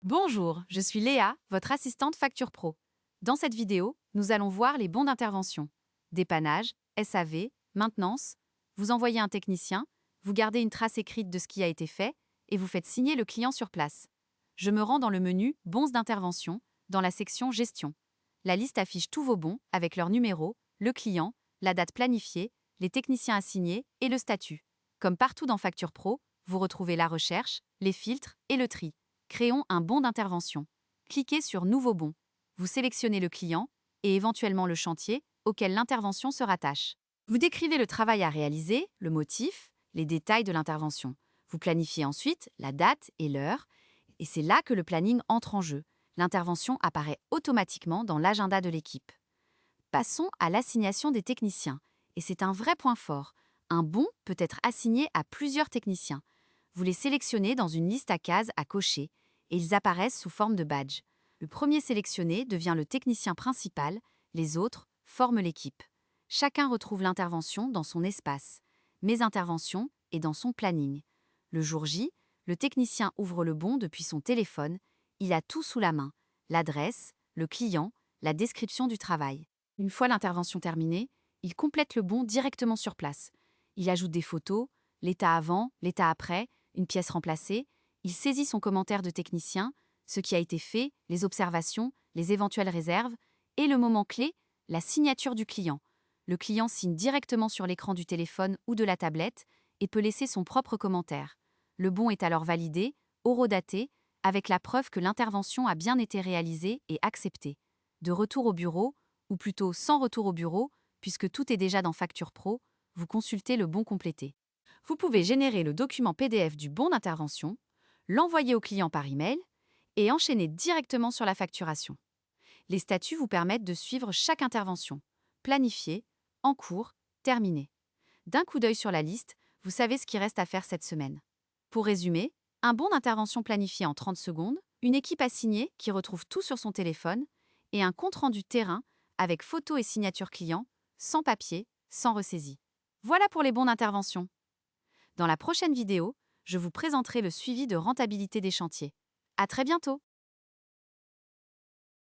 Bonjour, je suis Léa, votre assistante Facture Pro. Dans cette vidéo, nous allons voir les bons d'intervention. Dépannage, SAV, maintenance. Vous envoyez un technicien, vous gardez une trace écrite de ce qui a été fait et vous faites signer le client sur place. Je me rends dans le menu Bons d'intervention, dans la section Gestion. La liste affiche tous vos bons avec leur numéro, le client, la date planifiée, les techniciens assignés et le statut. Comme partout dans Facture Pro, vous retrouvez la recherche, les filtres et le tri. Créons un bon d'intervention. Cliquez sur Nouveau bon. Vous sélectionnez le client et éventuellement le chantier auquel l'intervention se rattache. Vous décrivez le travail à réaliser, le motif, les détails de l'intervention. Vous planifiez ensuite la date et l'heure, et c'est là que le planning entre en jeu. L'intervention apparaît automatiquement dans l'agenda de l'équipe. Passons à l'assignation des techniciens, et c'est un vrai point fort. Un bon peut être assigné à plusieurs techniciens. Vous les sélectionnez dans une liste à cases à cocher, et ils apparaissent sous forme de badge. Le premier sélectionné devient le technicien principal, les autres forment l'équipe. Chacun retrouve l'intervention dans son espace, Mes interventions et dans son planning. Le jour J, le technicien ouvre le bon depuis son téléphone, il a tout sous la main, l'adresse, le client, la description du travail. Une fois l'intervention terminée, il complète le bon directement sur place. Il ajoute des photos, l'état avant, l'état après, une pièce remplacée, il saisit son commentaire de technicien, ce qui a été fait, les observations, les éventuelles réserves, et le moment clé, la signature du client. Le client signe directement sur l'écran du téléphone ou de la tablette et peut laisser son propre commentaire. Le bon est alors validé, horodaté, avec la preuve que l'intervention a bien été réalisée et acceptée. De retour au bureau, ou plutôt sans retour au bureau, puisque tout est déjà dans Facture Pro, vous consultez le bon complété. Vous pouvez générer le document PDF du bon d'intervention, l'envoyer au client par email et enchaîner directement sur la facturation. Les statuts vous permettent de suivre chaque intervention, planifiée, en cours, terminée. D'un coup d'œil sur la liste, vous savez ce qui reste à faire cette semaine. Pour résumer, un bon d'intervention planifié en 30 secondes, une équipe assignée qui retrouve tout sur son téléphone et un compte-rendu terrain avec photo et signature client, sans papier, sans ressaisie. Voilà pour les bons d'intervention. Dans la prochaine vidéo, je vous présenterai le suivi de rentabilité des chantiers. À très bientôt!